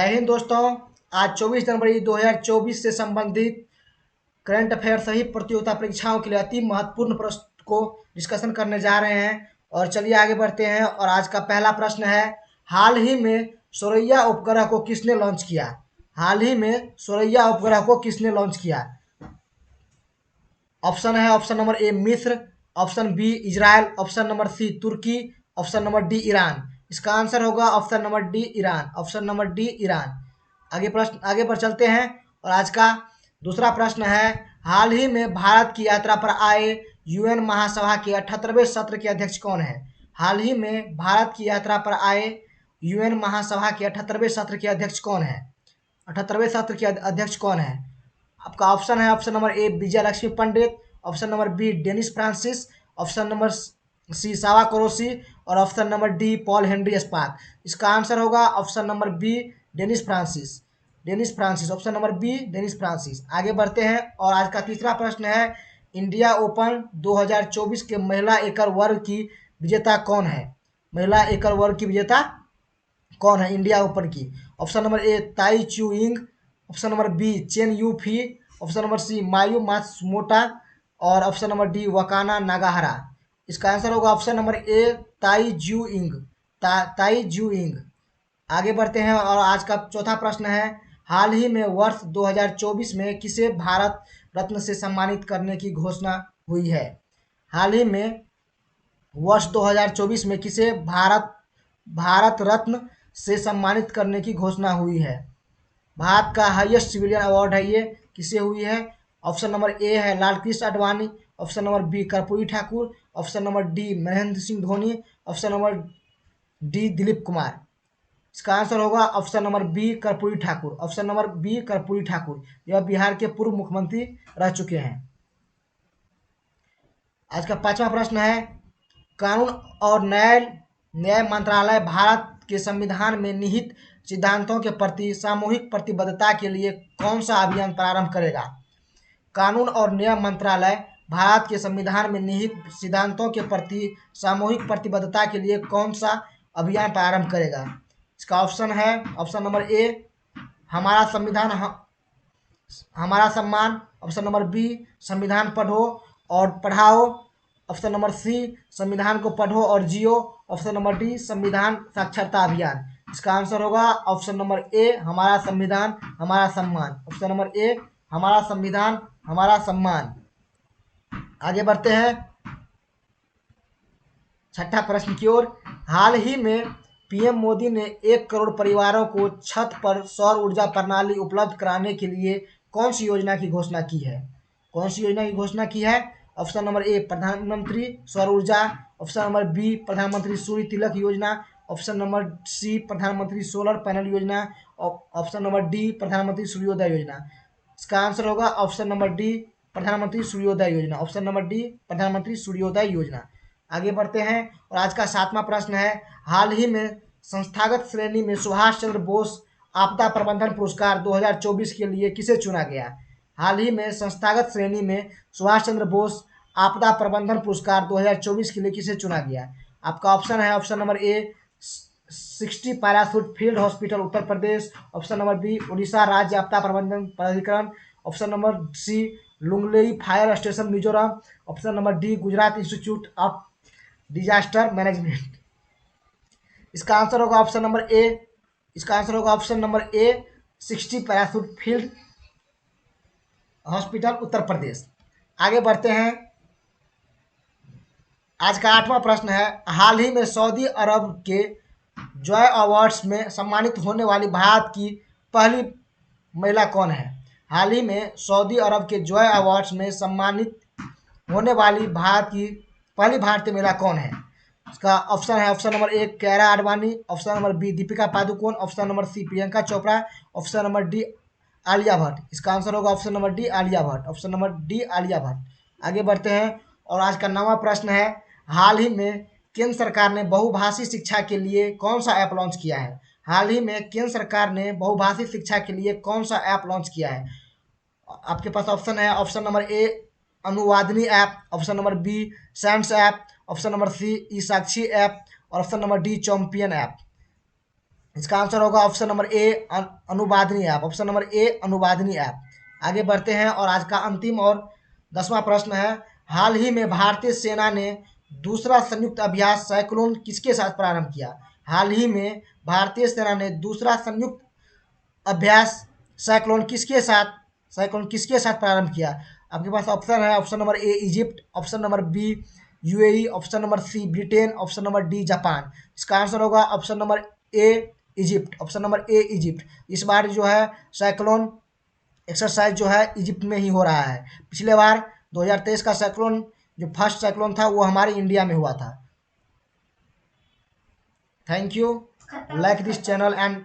जय हिंद दोस्तों। आज 24 जनवरी 2024 से संबंधित करंट अफेयर सहित प्रतियोगिता परीक्षाओं के लिए अति महत्वपूर्ण प्रश्न को डिस्कशन करने जा रहे हैं। और चलिए आगे बढ़ते हैं। और आज का पहला प्रश्न है, हाल ही में सोरैया उपग्रह को किसने लॉन्च किया? हाल ही में सोरैया उपग्रह को किसने लॉन्च किया? ऑप्शन है, option number A Misr, option B Israel, option number C Turki, option number D Iran. इसका आंसर होगा option number D Iran. Option number D Iran. आगे पर चलते हैं। और आज का दूसरा प्रश्न है, हाल ही में भारत की यात्रा पर आए यूएन महासभा के 78वें सत्र के अध्यक्ष कौन है? हाल ही में भारत की यात्रा पर आए यूएन महासभा के 78वें सत्र के अध्यक्ष कौन है? 78वें सत्र के अध्यक्ष कौन है? आपका ऑप्शन है, option number A Vijay Lakshmi Pandit, option number B Denis Francis, option number C सावा कोरोसी और option number D Paul Henri Spaak. इसका आंसर होगा option number B Denis Francis. Denis Francis, option number B Denis Francis. आगे बढ़ते हैं। और आज का तीसरा प्रश्न है, इंडिया ओपन 2024 के महिला एकल वर्ग की विजेता कौन है? महिला एकल वर्ग की विजेता कौन है इंडिया ओपन की? Option number A Tai Tzu Ying, option number B Chen Yufei, option number C Mayu Matsumoto और option number D Wakana Nagahara. इसका आंसर होगा ऑप्शन नंबर ए ताई जू इंग। ताई जू इंग। आगे बढ़ते हैं। और आज का चौथा प्रश्न है, हाल ही में वर्ष 2024 में किसे भारत रत्न से सम्मानित करने की घोषणा हुई है? हाल ही में वर्ष 2024 में किसे भारत रत्न से सम्मानित करने की घोषणा हुई है? भारत का हाईएस्ट सिविलियन अवार्ड है, ये किसे हुई है? ऑप्शन नंबर ए है Lal Krishna Advani, option number B Karpoori Thakur, option number D Mahendra Singh Dhoni, option number D Dilip Kumar. इसका आंसर होगा option number B Karpoori Thakur. Option number B Karpoori Thakur, यह बिहार के पूर्व मुख्यमंत्री रह चुके हैं। आज का पांचवा प्रश्न है, कानून और न्याय मंत्रालय भारत के संविधान में निहित सिद्धांतों के प्रति सामूहिक प्रतिबद्धता के लिए कौन सा अभियान प्रारंभ करेगा? कानून और न्याय मंत्रालय भारत के संविधान में निहित सिद्धांतों के प्रति सामूहिक प्रतिबद्धता के लिए कौन सा अभियान प्रारंभ करेगा? इसका ऑप्शन है, ऑप्शन नंबर ए हमारा संविधान हमारा सम्मान, ऑप्शन नंबर बी संविधान पढ़ो और पढ़ाओ, ऑप्शन नंबर सी संविधान को पढ़ो और जियो, ऑप्शन नंबर डी संविधान साक्षरता अभियान। इसका आंसर होगा ऑप्शन नंबर ए हमारा संविधान हमारा सम्मान। ऑप्शन नंबर ए हमारा संविधान हमारा सम्मान। आगे बढ़ते हैं छठा प्रश्न की ओर। हाल ही में पीएम मोदी ने 1 करोड़ परिवारों को छत पर सौर ऊर्जा प्रणाली उपलब्ध कराने के लिए कौन सी योजना की घोषणा की है? कौन सी योजना की घोषणा की है? ऑप्शन नंबर ए प्रधानमंत्री सौर ऊर्जा, ऑप्शन नंबर बी प्रधानमंत्री सूर्य तिलक योजना, ऑप्शन नंबर सी प्रधानमंत्री सोलर पैनल योजना, ऑप्शन नंबर डी प्रधानमंत्री सूर्योदय योजना। इसका आंसर होगा ऑप्शन नंबर डी प्रधानमंत्री सूर्योदय योजना। ऑप्शन नंबर डी प्रधानमंत्री सूर्योदय योजना। आगे बढ़ते हैं। और आज का सातवां प्रश्न है, हाल ही में संस्थागत श्रेणी में सुभाष चंद्र बोस आपदा प्रबंधन पुरस्कार 2024 के लिए किसे चुना गया? हाल ही में संस्थागत श्रेणी में सुभाष चंद्र बोस आपदा प्रबंधन पुरस्कार 2024 के लिए किसे चुना गया? आपका ऑप्शन है, option number A 60 parachute field hospital Uttar Pradesh, option number B Orissa राज्य आपदा प्रबंधन प्राधिकरण, option number C Lunglei fire station Mizoram, option number D Gujarat institute of disaster management. इसका आंसर होगा ऑप्शन नंबर ए। इसका आंसर होगा option number A 60 parachute field hospital Uttar Pradesh. आगे बढ़ते हैं। आज का आठवां प्रश्न है, हाल ही में सऊदी अरब के जॉय अवार्ड्स में सम्मानित होने वाली भारत की पहली महिला कौन है? हाल ही में सऊदी अरब के जॉय अवार्ड्स में सम्मानित होने वाली भारत की पहली भारतीय महिला कौन है? इसका ऑप्शन है, option number A Kiara Advani, option number B Deepika Padukone, option number C Priyanka Chopra, option number D Alia Bhatt. इसका आंसर होगा option number D Alia Bhatt. Option number D Alia Bhatt. आगे बढ़ते हैं। और आज का नवा प्रश्न है, हाल ही में केंद्र सरकार ने बहुभाषी शिक्षा के लिए कौन सा ऐप लॉन्च किया है? हाल ही में केंद्र सरकार ने बहुभाषी शिक्षा के लिए कौन सा ऐप लॉन्च किया है? आपके पास ऑप्शन है, option number A Anuvadini app, option number B sense app, option number C e Sakshi app और option number D champion app. इसका आंसर होगा option number A Anuvadini app, option number A Anuvadini app. आगे बढ़ते हैं और आज का अंतिम और 10वां प्रश्न है, हाल ही में भारतीय सेना ने दूसरा संयुक्त अभ्यास साइक्लोन किसके साथ प्रारंभ किया? हाल ही में भारतीय सेना ने दूसरा संयुक्त अभ्यास साइक्लोन किसके साथ प्रारंभ किया? आपके पास ऑप्शन है, option number A Egypt, option number B UAE, option number C Britain, option number D Japan. इसका आंसर होगा option number A Egypt, option number A Egypt. इस बार जो है साइक्लोन एक्सरसाइज जो है इजिप्ट में ही हो रहा है। पिछले बार 2023 का साइक्लोन जो फर्स्ट साइक्लोन था वो हमारे इंडिया में हुआ था। Thank you, like this channel and